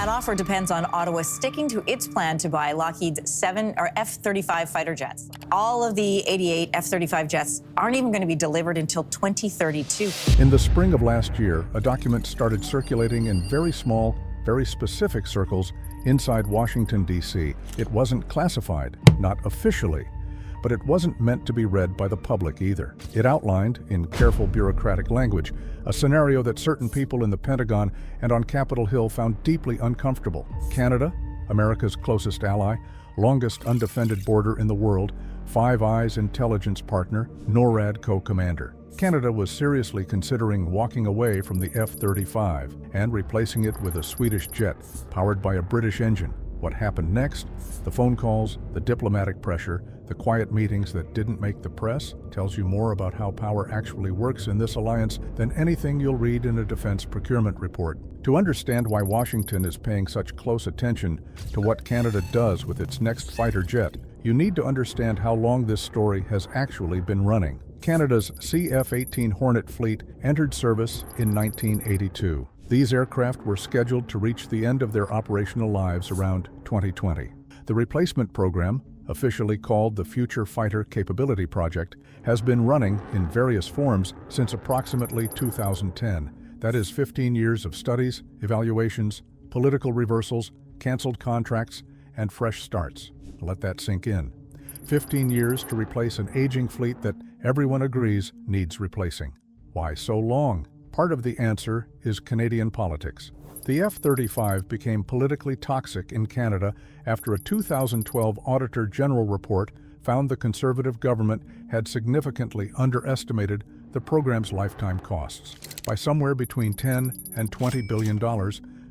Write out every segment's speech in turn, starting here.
That offer depends on Ottawa sticking to its plan to buy Lockheed's F-35 fighter jets. All of the 88 F-35 jets aren't even going to be delivered until 2032. In the spring of last year, a document started circulating in very small, very specific circles inside Washington, D.C. It wasn't classified, not officially, but it wasn't meant to be read by the public either. It outlined, in careful bureaucratic language, a scenario that certain people in the Pentagon and on Capitol Hill found deeply uncomfortable. Canada, America's closest ally, longest undefended border in the world, Five Eyes intelligence partner, NORAD co-commander. Canada was seriously considering walking away from the F-35 and replacing it with a Swedish jet powered by a British engine. What happened next? The phone calls, the diplomatic pressure, the quiet meetings that didn't make the press tells you more about how power actually works in this alliance than anything you'll read in a defense procurement report. To understand why Washington is paying such close attention to what Canada does with its next fighter jet, you need to understand how long this story has actually been running. Canada's CF-18 Hornet fleet entered service in 1982. These aircraft were scheduled to reach the end of their operational lives around 2020. The replacement program, officially called the Future Fighter Capability Project, has been running in various forms since approximately 2010. That is 15 years of studies, evaluations, political reversals, canceled contracts, and fresh starts. Let that sink in. 15 years to replace an aging fleet that everyone agrees needs replacing. Why so long? Part of the answer is Canadian politics. The F-35 became politically toxic in Canada after a 2012 Auditor General report found the Conservative government had significantly underestimated the program's lifetime costs by somewhere between $10 and $20 billion,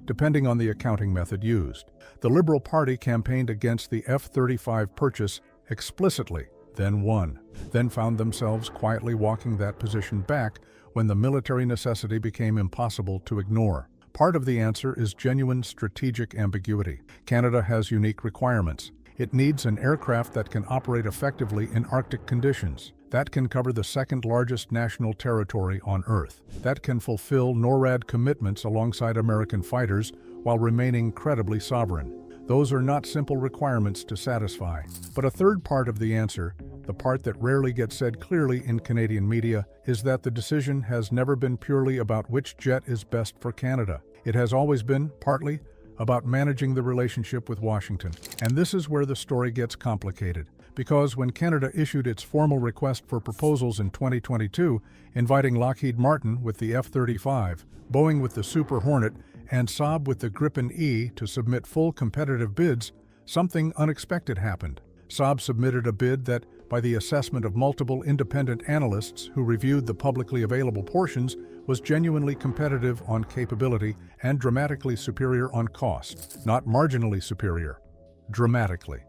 depending on the accounting method used. The Liberal Party campaigned against the F-35 purchase explicitly, then won, then found themselves quietly walking that position back when the military necessity became impossible to ignore. Part of the answer is genuine strategic ambiguity. Canada has unique requirements. It needs an aircraft that can operate effectively in Arctic conditions, that can cover the second largest national territory on Earth, that can fulfill NORAD commitments alongside American fighters while remaining credibly sovereign. Those are not simple requirements to satisfy. But a third part of the answer, the part that rarely gets said clearly in Canadian media, is that the decision has never been purely about which jet is best for Canada. It has always been, partly, about managing the relationship with Washington. And this is where the story gets complicated. Because when Canada issued its formal request for proposals in 2022, inviting Lockheed Martin with the F-35, Boeing with the Super Hornet, and Saab with the Gripen E to submit full competitive bids, something unexpected happened. Saab submitted a bid that, by the assessment of multiple independent analysts who reviewed the publicly available portions, was genuinely competitive on capability and dramatically superior on cost. Not marginally superior, dramatically.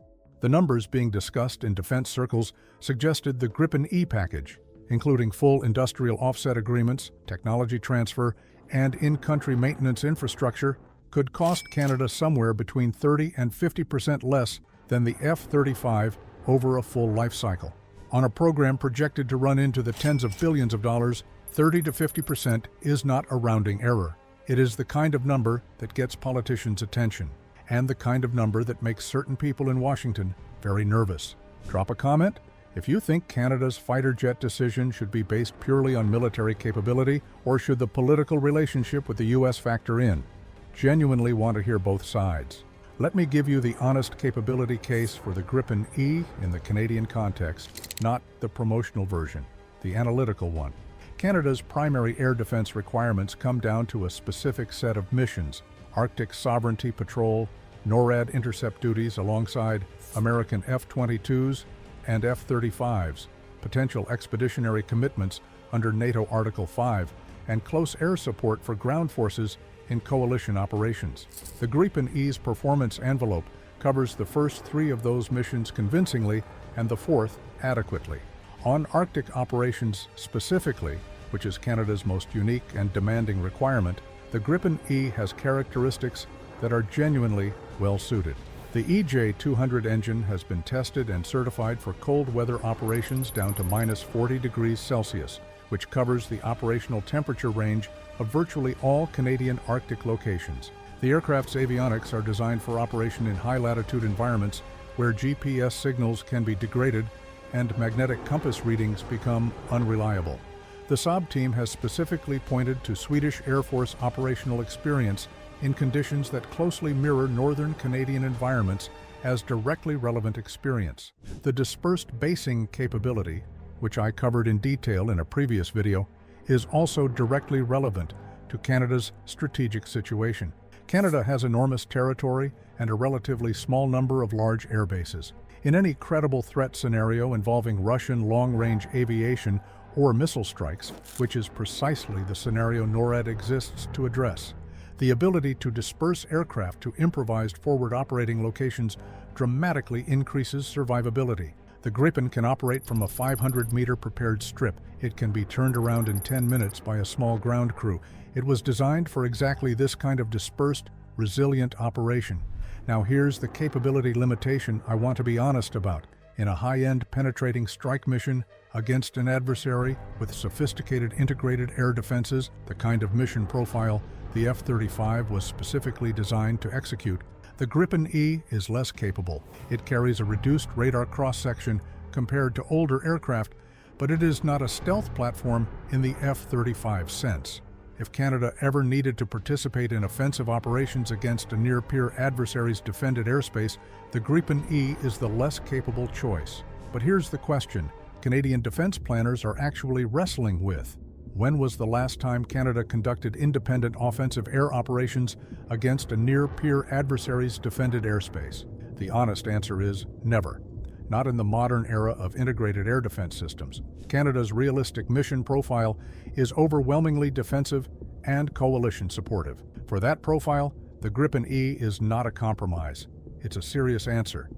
The numbers being discussed in defense circles suggested the Gripen E package, including full industrial offset agreements, technology transfer, and in-country maintenance infrastructure, could cost Canada somewhere between 30% and 50% less than the F-35 over a full life cycle. On a program projected to run into the tens of billions of dollars, 30 to 50% is not a rounding error. It is the kind of number that gets politicians' attention, and the kind of number that makes certain people in Washington very nervous. Drop a comment if you think Canada's fighter jet decision should be based purely on military capability, or should the political relationship with the U.S. factor in. Genuinely want to hear both sides. Let me give you the honest capability case for the Gripen E in the Canadian context, not the promotional version, the analytical one. Canada's primary air defense requirements come down to a specific set of missions: Arctic sovereignty patrol, NORAD intercept duties alongside American F-22s and F-35s, potential expeditionary commitments under NATO Article 5, and close air support for ground forces in coalition operations. The Gripen E's performance envelope covers the first three of those missions convincingly and the fourth adequately. On Arctic operations specifically, which is Canada's most unique and demanding requirement, the Gripen E has characteristics that are genuinely well-suited. The EJ-200 engine has been tested and certified for cold weather operations down to -40 degrees Celsius, which covers the operational temperature range of virtually all Canadian Arctic locations. The aircraft's avionics are designed for operation in high-latitude environments where GPS signals can be degraded and magnetic compass readings become unreliable. The Saab team has specifically pointed to Swedish Air Force operational experience in conditions that closely mirror northern Canadian environments as directly relevant experience. The dispersed basing capability, which I covered in detail in a previous video, is also directly relevant to Canada's strategic situation. Canada has enormous territory and a relatively small number of large air bases. In any credible threat scenario involving Russian long-range aviation or missile strikes, which is precisely the scenario NORAD exists to address, the ability to disperse aircraft to improvised forward operating locations dramatically increases survivability. The Gripen can operate from a 500-meter prepared strip. It can be turned around in 10 minutes by a small ground crew. It was designed for exactly this kind of dispersed, resilient operation. Now here's the capability limitation I want to be honest about. In a high-end penetrating strike mission against an adversary with sophisticated integrated air defenses, the kind of mission profile the F-35 was specifically designed to execute, the Gripen E is less capable. It carries a reduced radar cross-section compared to older aircraft, but it is not a stealth platform in the F-35 sense. If Canada ever needed to participate in offensive operations against a near-peer adversary's defended airspace, the Gripen E is the less capable choice. But here's the question Canadian defense planners are actually wrestling with. When was the last time Canada conducted independent offensive air operations against a near-peer adversary's defended airspace? The honest answer is never. Not in the modern era of integrated air defense systems. Canada's realistic mission profile is overwhelmingly defensive and coalition supportive. For that profile, the Gripen E is not a compromise. It's a serious answer.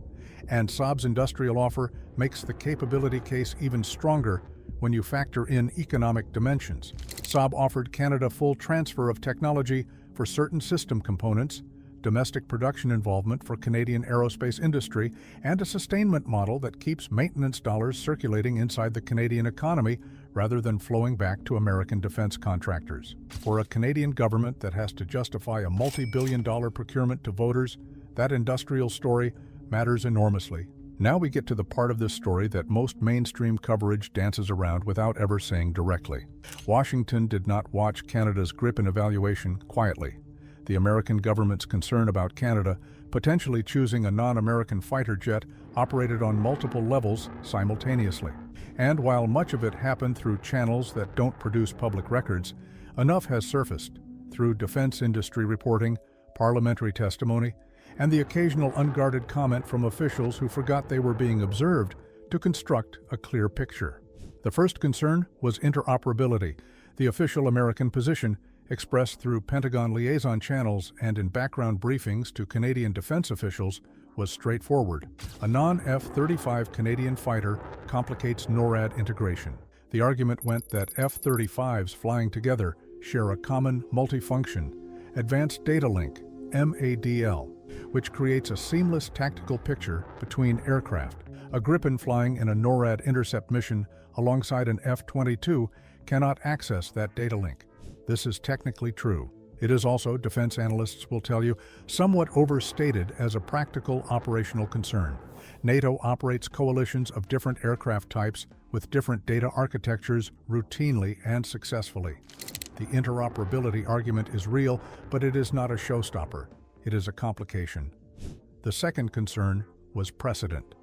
And Saab's industrial offer makes the capability case even stronger when you factor in economic dimensions. Saab offered Canada full transfer of technology for certain system components, domestic production involvement for Canadian aerospace industry, and a sustainment model that keeps maintenance dollars circulating inside the Canadian economy rather than flowing back to American defense contractors. For a Canadian government that has to justify a multi-billion-dollar procurement to voters, that industrial story matters enormously. Now we get to the part of this story that most mainstream coverage dances around without ever saying directly. Washington did not watch Canada's Gripen evaluation quietly. The American government's concern about Canada potentially choosing a non-American fighter jet operated on multiple levels simultaneously. And while much of it happened through channels that don't produce public records, enough has surfaced through defense industry reporting, parliamentary testimony, and the occasional unguarded comment from officials who forgot they were being observed to construct a clear picture. The first concern was interoperability. The official American position, expressed through Pentagon liaison channels and in background briefings to Canadian defense officials, was straightforward. A non-F-35 Canadian fighter complicates NORAD integration. The argument went that F-35s flying together share a common multifunction, advanced data link, MADL, which creates a seamless tactical picture between aircraft. A Gripen flying in a NORAD intercept mission alongside an F-22 cannot access that data link. This is technically true. It is also, defense analysts will tell you, somewhat overstated as a practical operational concern. NATO operates coalitions of different aircraft types with different data architectures routinely and successfully. The interoperability argument is real, but it is not a showstopper. It is a complication. The second concern was precedent.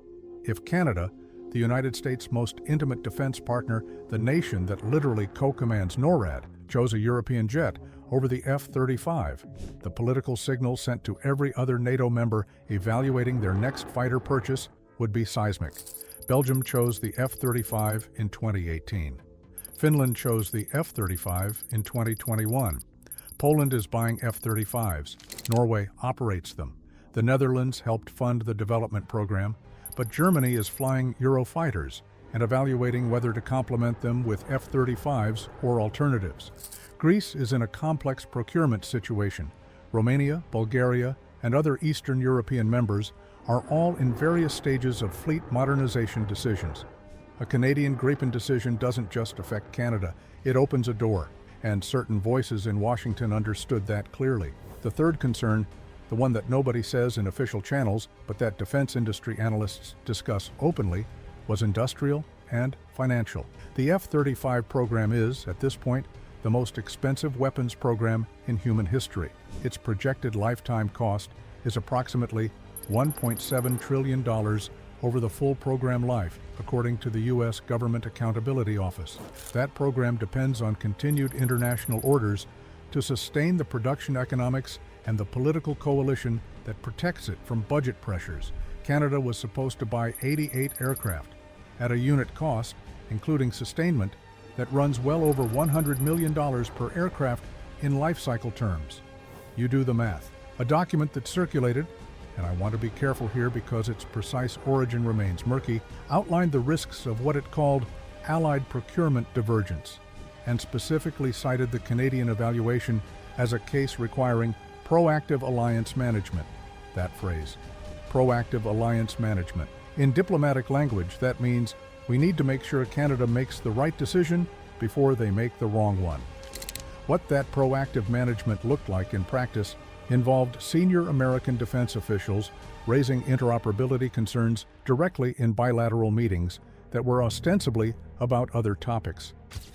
If Canada, the United States' most intimate defense partner, the nation that literally co-commands NORAD, chose a European jet over the F-35, the political signal sent to every other NATO member evaluating their next fighter purchase would be seismic. Belgium chose the F-35 in 2018. Finland chose the F-35 in 2021. Poland is buying F-35s. Norway operates them. The Netherlands helped fund the development program, but Germany is flying Eurofighters and evaluating whether to complement them with F-35s or alternatives. Greece is in a complex procurement situation. Romania, Bulgaria, and other Eastern European members are all in various stages of fleet modernization decisions. A Canadian Gripen decision doesn't just affect Canada, it opens a door. and certain voices in Washington understood that clearly. The third concern, the one that nobody says in official channels, but that defense industry analysts discuss openly, was industrial and financial. The F-35 program is, at this point, the most expensive weapons program in human history. Its projected lifetime cost is approximately $1.7 trillion over the full program life, according to the U.S. Government Accountability Office. That program depends on continued international orders to sustain the production economics and the political coalition that protects it from budget pressures. Canada was supposed to buy 88 aircraft at a unit cost, including sustainment, that runs well over $100 million per aircraft in life cycle terms. You do the math. A document that circulated, and I want to be careful here because its precise origin remains murky, outlined the risks of what it called Allied procurement divergence, and specifically cited the Canadian evaluation as a case requiring proactive alliance management. That phrase, proactive alliance management. In diplomatic language, that means we need to make sure Canada makes the right decision before they make the wrong one. What that proactive management looked like in practice involved senior American defense officials raising interoperability concerns directly in bilateral meetings that were ostensibly about other topics.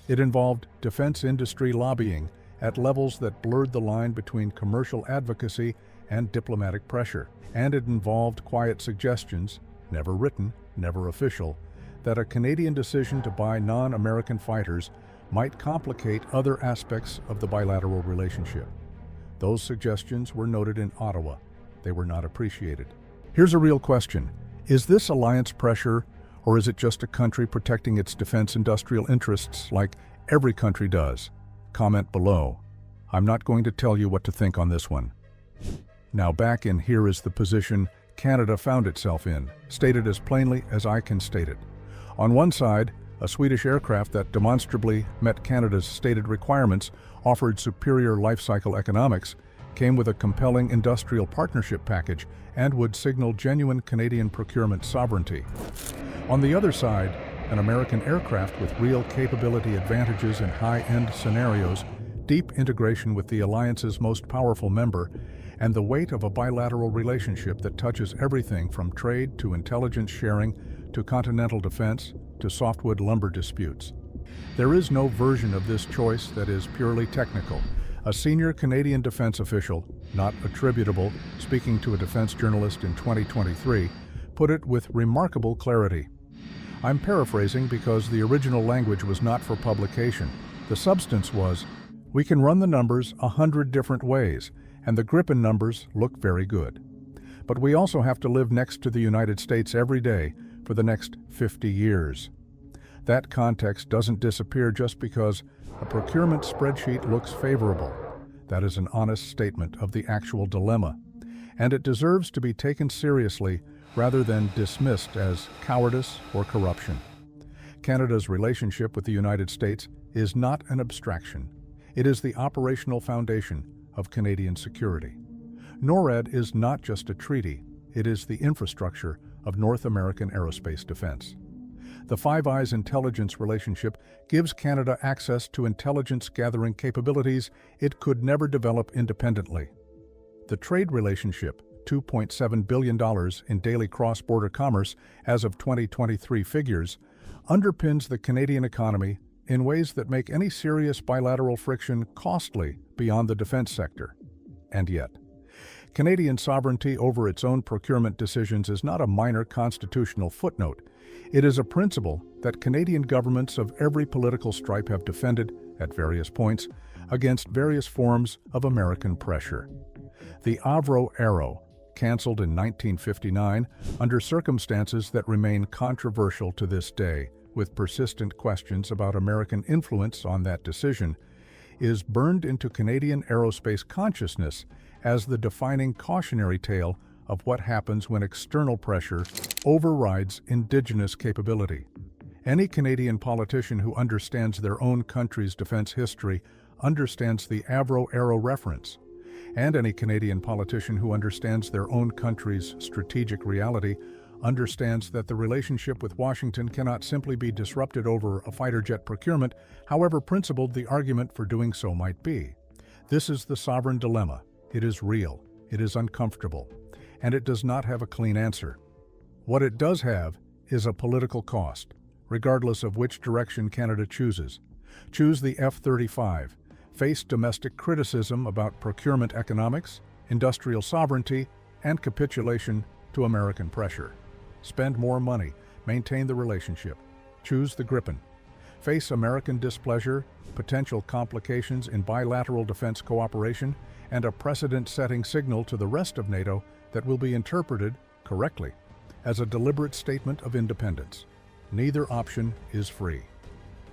It involved defense industry lobbying at levels that blurred the line between commercial advocacy and diplomatic pressure. And it involved quiet suggestions, never written, never official, that a Canadian decision to buy non-American fighters might complicate other aspects of the bilateral relationship. Those suggestions were noted in Ottawa. They were not appreciated. Here's a real question. Is this alliance pressure, or is it just a country protecting its defense industrial interests like every country does? Comment below. I'm not going to tell you what to think on this one. Now back in here is the position Canada found itself in, stated as plainly as I can state it. On one side, a Swedish aircraft that demonstrably met Canada's stated requirements, offered superior life cycle economics, came with a compelling industrial partnership package, and would signal genuine Canadian procurement sovereignty. On the other side, an American aircraft with real capability advantages in high-end scenarios, deep integration with the alliance's most powerful member, and the weight of a bilateral relationship that touches everything from trade to intelligence sharing to continental defense to softwood lumber disputes. There is no version of this choice that is purely technical. A senior Canadian defense official, not attributable, speaking to a defense journalist in 2023, put it with remarkable clarity. I'm paraphrasing because the original language was not for publication. The substance was, we can run the numbers 100 different ways, and the Gripen numbers look very good. But we also have to live next to the United States every day for the next 50 years. That context doesn't disappear just because a procurement spreadsheet looks favorable. That is an honest statement of the actual dilemma, and it deserves to be taken seriously rather than dismissed as cowardice or corruption. Canada's relationship with the United States is not an abstraction. It is the operational foundation of Canadian security. NORAD is not just a treaty, it is the infrastructure of North American aerospace defense. The Five Eyes intelligence relationship gives Canada access to intelligence-gathering capabilities it could never develop independently. The trade relationship, $2.7 billion in daily cross-border commerce as of 2023 figures, underpins the Canadian economy in ways that make any serious bilateral friction costly beyond the defense sector. And yet, Canadian sovereignty over its own procurement decisions is not a minor constitutional footnote. It is a principle that Canadian governments of every political stripe have defended, at various points, against various forms of American pressure. The Avro Arrow, canceled in 1959 under circumstances that remain controversial to this day, with persistent questions about American influence on that decision, is burned into Canadian aerospace consciousness as the defining cautionary tale of what happens when external pressure overrides indigenous capability. Any Canadian politician who understands their own country's defense history understands the Avro Arrow reference, and any Canadian politician who understands their own country's strategic reality understands that the relationship with Washington cannot simply be disrupted over a fighter jet procurement, however principled the argument for doing so might be. This is the sovereign dilemma. It is real, it is uncomfortable, and it does not have a clean answer. What it does have is a political cost, regardless of which direction Canada chooses. Choose the F-35, face domestic criticism about procurement economics, industrial sovereignty, and capitulation to American pressure. Spend more money, maintain the relationship. Choose the Gripen. Face American displeasure, potential complications in bilateral defense cooperation, and a precedent-setting signal to the rest of NATO that will be interpreted, correctly, as a deliberate statement of independence. Neither option is free.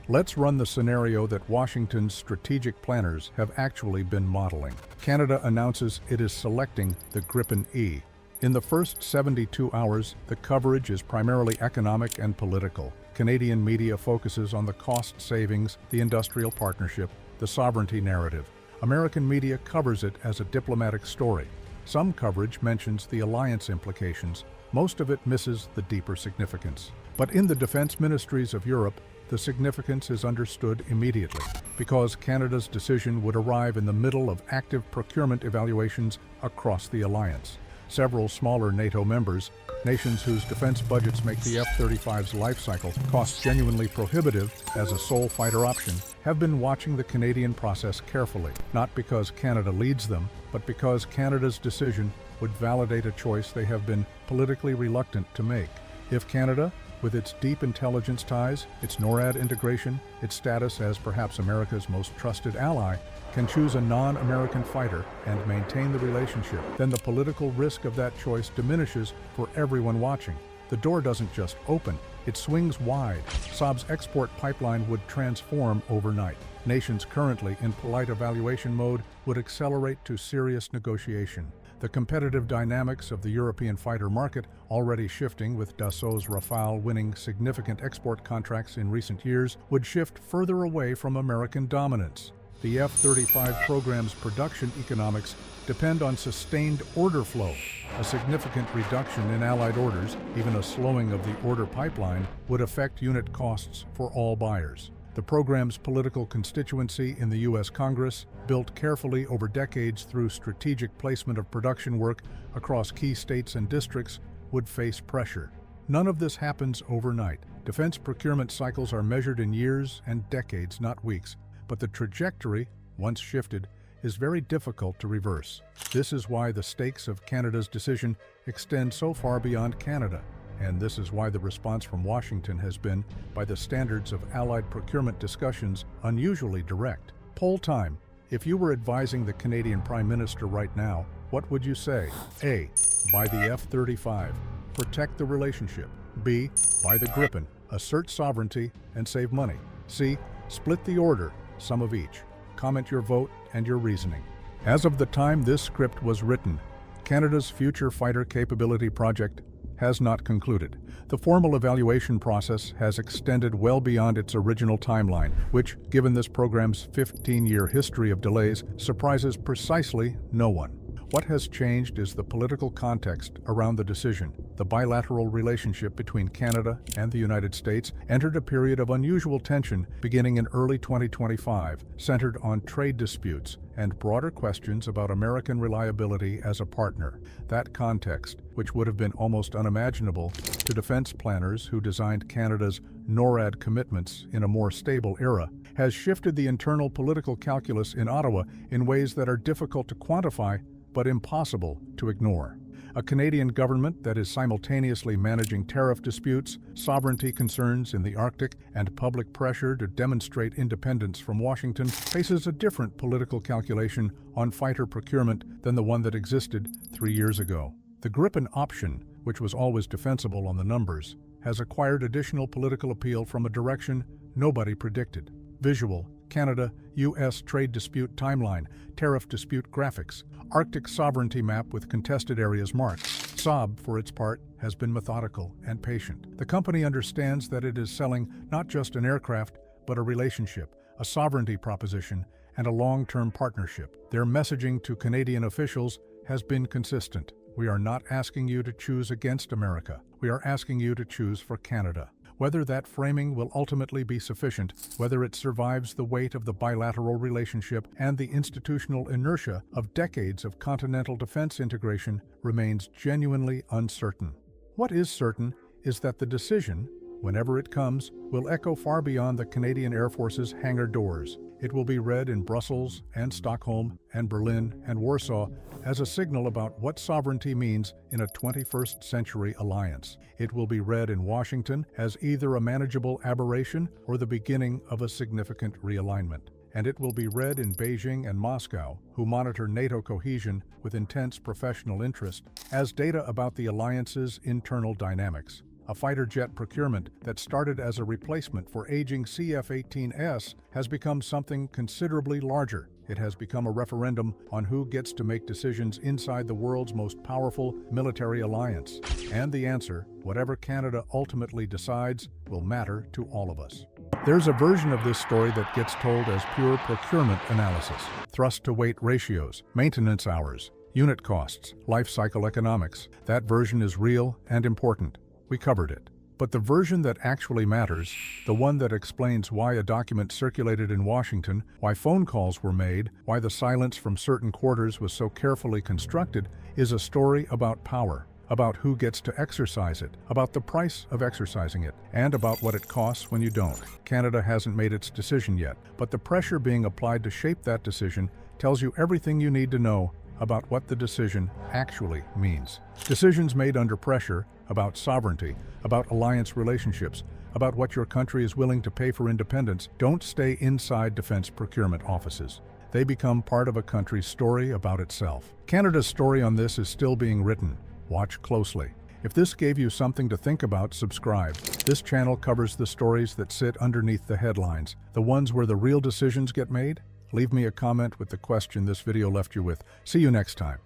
Let's run the scenario that Washington's strategic planners have actually been modeling. Canada announces it is selecting the Gripen E. In the first 72 hours, the coverage is primarily economic and political. Canadian media focuses on the cost savings, the industrial partnership, the sovereignty narrative. American media covers it as a diplomatic story. Some coverage mentions the alliance implications. Most of it misses the deeper significance. But in the defense ministries of Europe, the significance is understood immediately, because Canada's decision would arrive in the middle of active procurement evaluations across the alliance. Several smaller NATO members, nations whose defense budgets make the F-35's life cycle cost genuinely prohibitive as a sole fighter option, have been watching the Canadian process carefully, not because Canada leads them, but because Canada's decision would validate a choice they have been politically reluctant to make. If Canada, with its deep intelligence ties, its NORAD integration, its status as perhaps America's most trusted ally, can choose a non-American fighter and maintain the relationship, then the political risk of that choice diminishes for everyone watching. The door doesn't just open, it swings wide. Saab's export pipeline would transform overnight. Nations currently in polite evaluation mode would accelerate to serious negotiation. The competitive dynamics of the European fighter market, already shifting with Dassault's Rafale winning significant export contracts in recent years, would shift further away from American dominance. The F-35 program's production economics depend on sustained order flow. A significant reduction in Allied orders, even a slowing of the order pipeline, would affect unit costs for all buyers. The program's political constituency in the U.S. Congress, built carefully over decades through strategic placement of production work across key states and districts, would face pressure. None of this happens overnight. Defense procurement cycles are measured in years and decades, not weeks, but the trajectory, once shifted, is very difficult to reverse. This is why the stakes of Canada's decision extend so far beyond Canada. And this is why the response from Washington has been, by the standards of Allied procurement discussions, unusually direct. Poll time. If you were advising the Canadian Prime Minister right now, what would you say? A. Buy the F-35. Protect the relationship. B. Buy the Gripen. Assert sovereignty and save money. C. Split the order, some of each. Comment your vote and your reasoning. As of the time this script was written, Canada's Future Fighter Capability Project has not concluded. The formal evaluation process has extended well beyond its original timeline, which, given this program's 15-year history of delays, surprises precisely no one. What has changed is the political context around the decision. The bilateral relationship between Canada and the United States entered a period of unusual tension beginning in early 2025, centered on trade disputes and broader questions about American reliability as a partner. That context, which would have been almost unimaginable to defense planners who designed Canada's NORAD commitments in a more stable era, has shifted the internal political calculus in Ottawa in ways that are difficult to quantify but impossible to ignore. A Canadian government that is simultaneously managing tariff disputes, sovereignty concerns in the Arctic, and public pressure to demonstrate independence from Washington faces a different political calculation on fighter procurement than the one that existed 3 years ago. The Gripen option, which was always defensible on the numbers, has acquired additional political appeal from a direction nobody predicted. Visual, Canada, U.S. trade dispute timeline, tariff dispute graphics, Arctic sovereignty map with contested areas marked. Saab, for its part, has been methodical and patient. The company understands that it is selling not just an aircraft, but a relationship, a sovereignty proposition, and a long-term partnership. Their messaging to Canadian officials has been consistent. We are not asking you to choose against America. We are asking you to choose for Canada. Whether that framing will ultimately be sufficient, whether it survives the weight of the bilateral relationship and the institutional inertia of decades of continental defense integration, remains genuinely uncertain. What is certain is that the decision, whenever it comes, will echo far beyond the Canadian Air Force's hangar doors. It will be read in Brussels and Stockholm and Berlin and Warsaw as a signal about what sovereignty means in a 21st century alliance. It will be read in Washington as either a manageable aberration or the beginning of a significant realignment. And it will be read in Beijing and Moscow, who monitor NATO cohesion with intense professional interest, as data about the alliance's internal dynamics. A fighter jet procurement that started as a replacement for aging CF-18S has become something considerably larger. It has become a referendum on who gets to make decisions inside the world's most powerful military alliance. And the answer, whatever Canada ultimately decides, will matter to all of us. There's a version of this story that gets told as pure procurement analysis. Thrust-to-weight ratios, maintenance hours, unit costs, life cycle economics. That version is real and important. We covered it. But the version that actually matters, the one that explains why a document circulated in Washington, why phone calls were made, why the silence from certain quarters was so carefully constructed, is a story about power, about who gets to exercise it, about the price of exercising it, and about what it costs when you don't. Canada hasn't made its decision yet, but the pressure being applied to shape that decision tells you everything you need to know about what the decision actually means. Decisions made under pressure, about sovereignty, about alliance relationships, about what your country is willing to pay for independence, don't stay inside defense procurement offices. They become part of a country's story about itself. Canada's story on this is still being written. Watch closely. If this gave you something to think about, subscribe. This channel covers the stories that sit underneath the headlines, the ones where the real decisions get made. Leave me a comment with the question this video left you with. See you next time.